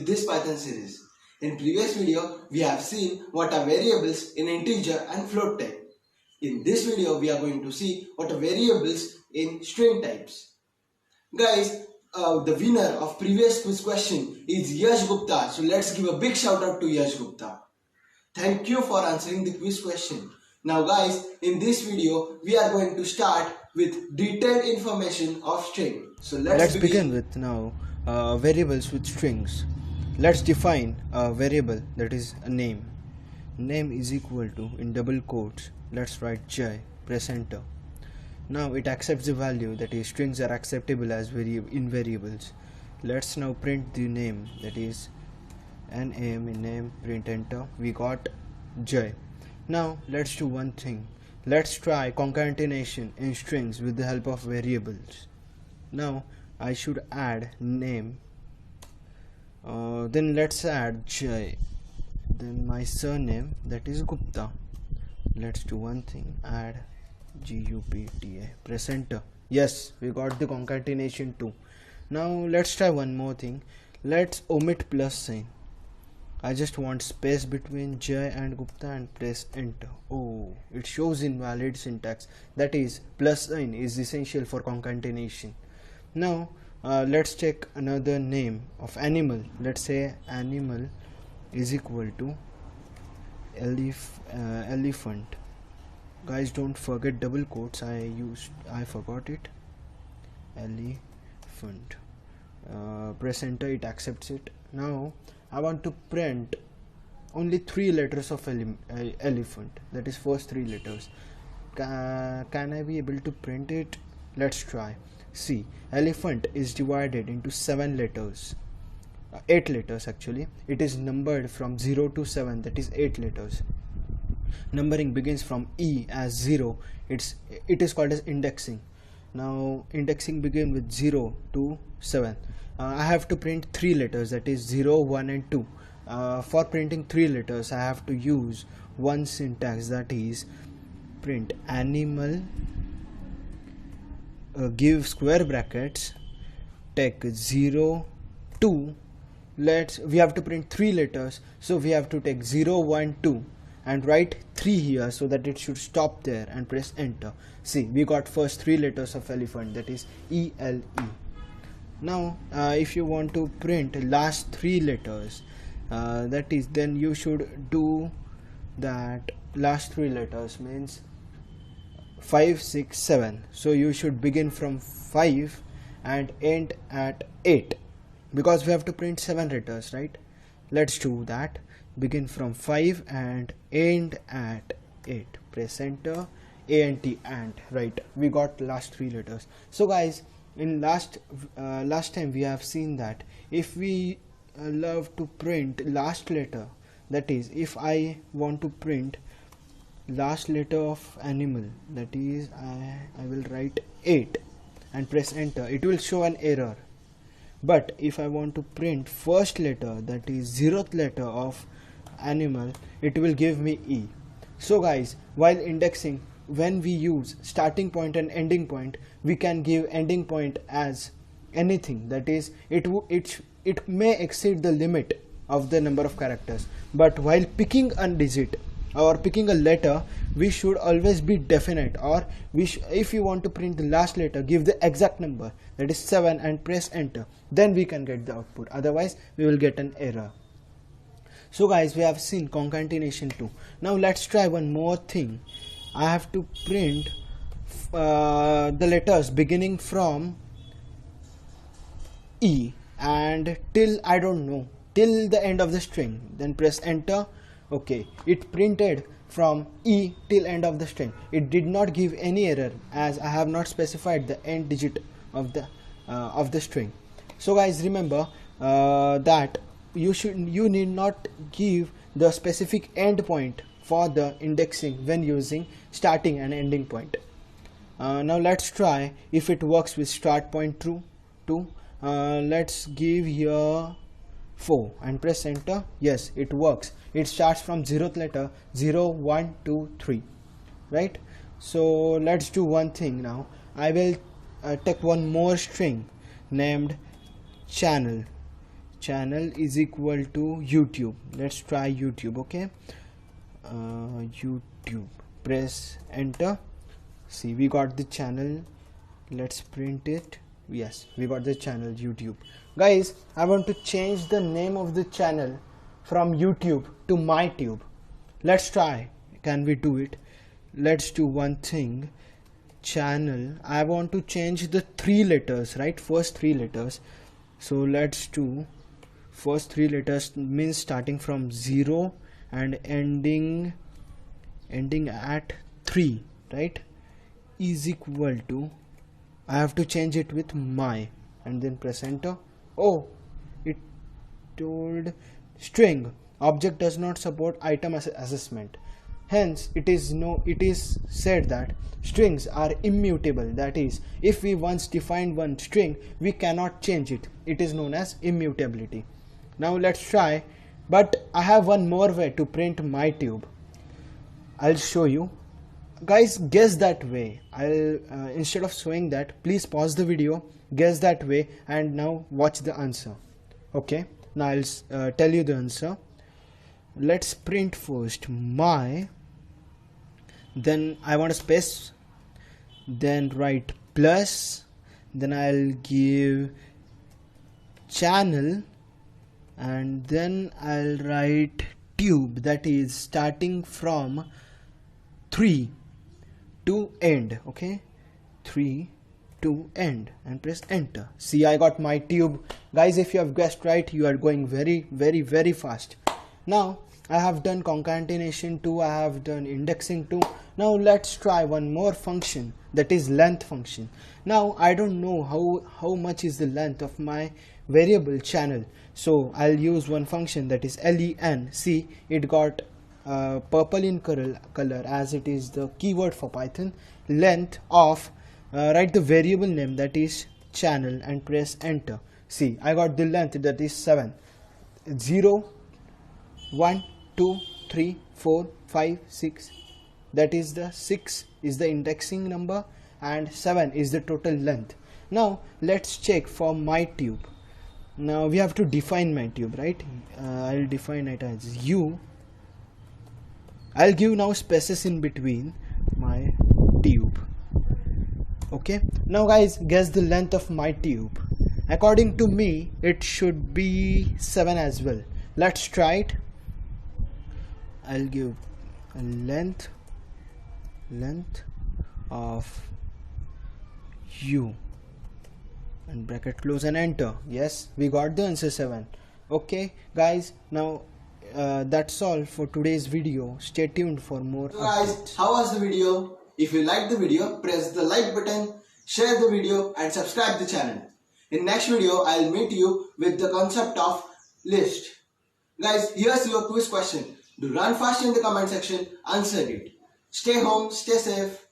with this Python series. In previous video, we have seen what are variables in integer and float type. In this video, we are going to see what are variables in string types. Guys, the winner of previous quiz question is Yash Gupta. So let's give a big shout out to Yash Gupta. Thank you for answering the quiz question. Now guys, in this video, we are going to start with detailed information of string. So let's begin with now variables with strings. Let's define a variable, that is a name. Name is equal to, in double quotes, let's write J, press enter. Now it accepts the value, that is strings are acceptable as in variables. Let's now print the name, that is name in name, print enter. We got J. Now let's do one thing. Let's try concatenation in strings with the help of variables. Now I should add name, then let's add J, then my surname, that is Gupta. Let's do one thing, add Gupta, press enter. Yes, we got the concatenation too. Now let's try one more thing. Let's omit plus sign. I just want space between J and Gupta and press enter. Oh, it shows invalid syntax, that is plus sign is essential for concatenation. Now let's check another name of animal. Let's say animal is equal to elephant. Guys, don't forget double quotes. I forgot it. Elephant. Press enter, it accepts it. Now I want to print only 3 letters of elephant, that is first 3 letters. Can I be able to print it? Let's try. See, elephant is divided into 7 letters, 8 letters actually. It is numbered from 0 to 7, that is 8 letters. Numbering begins from E as 0. It is called as indexing. Now indexing begins with 0 to 7. I have to print 3 letters, that is 0, 1 and 2. For printing 3 letters I have to use one syntax, that is print animal, give square brackets, take 0, 2. We have to print 3 letters, so we have to take 0, 1, 2 and write 3 here so that it should stop there and press enter. See, we got first 3 letters of elephant, that is ELE. Now if you want to print last 3 letters, that is, then you should do that. Last 3 letters means 5, 6, 7. So you should begin from 5 and end at 8, because we have to print 7 letters, right? Let's do that. Begin from 5 and end at 8. Press enter, and right, we got last 3 letters. So guys, in last time we have seen that if we love to print last letter, that is if I want to print last letter of animal, that is I will write 8 and press enter, it will show an error. But if I want to print first letter, that is 0th letter of animal, it will give me E. So guys, while indexing, when we use starting point and ending point, we can give ending point as anything, that is it may exceed the limit of the number of characters. But while picking a digit or picking a letter, we should always be definite, or if you want to print the last letter, give the exact number, that is 7 and press enter. Then we can get the output, otherwise we will get an error. So guys, we have seen concatenation too. Now let's try one more thing. I have to print the letters beginning from E and till, I don't know, till the end of the string. Then press enter. Okay, it printed from E till end of the string. It did not give any error as I have not specified the end digit of the string. So guys, remember that you need not give the specific end point for the indexing when using starting and ending point. Now let's try if it works with start point true too. Let's give here 4 and press enter. Yes, it works. It starts from 0th letter, 0, 1, 2, 3, right? So let's do one thing now. I will take one more string named channel. channel is equal to YouTube. Let's try YouTube. Okay, YouTube, press enter. See, we got the channel. Let's print it. Yes, we got the channel YouTube. Guys, I want to change the name of the channel from YouTube to MyTube. Let's try. Can we do it? Let's do one thing. Channel, I want to change the 3 letters, right? First 3 letters. So let's do first 3 letters, means starting from 0 and ending at 3, right? Is equal to, I have to change it with my, and then press enter. Oh, it told string object does not support item assessment. Hence it is said that strings are immutable. That is, if we once define one string, we cannot change it. It is known as immutability. Now let's try, but I have one more way to print MyTube. I'll show you. Guys, guess that way. I'll instead of showing that, please pause the video, guess that way, and now watch the answer. Okay, now I'll tell you the answer. Let's print first my, then I want a space, then write plus, then I'll give channel, and then I'll write tube, that is starting from 3 to end. Okay, 3 to end, and press enter. See, I got MyTube. Guys, if you have guessed right, you are going very fast. Now I have done concatenation too, I have done indexing too. Now let's try one more function, that is length function. Now I don't know how much is the length of my variable channel, so I'll use one function, that is len. See, it got purple in color as it is the keyword for Python. Length of, write the variable name, that is channel, and press enter. See, I got the length, that is 7. 0 1 2 3 4 5 6, that is the 6 is the indexing number and 7 is the total length. Now let's check for MyTube. Now we have to define MyTube, right? I'll define it as u. I'll give now spaces in between MyTube. Okay, now guys, guess the length of MyTube. According to me, it should be 7 as well. Let's try it. I'll give a length of u, and bracket close and enter. Yes, we got the answer 7. Okay guys, now that's all for today's video. Stay tuned for more Guys, updates. how was the video? If you liked the video, press the like button, share the video, and subscribe the channel. In next video, I'll meet you with the concept of list. Guys, here's your quiz question. Do run fast in the comment section, answer it. Stay home, stay safe.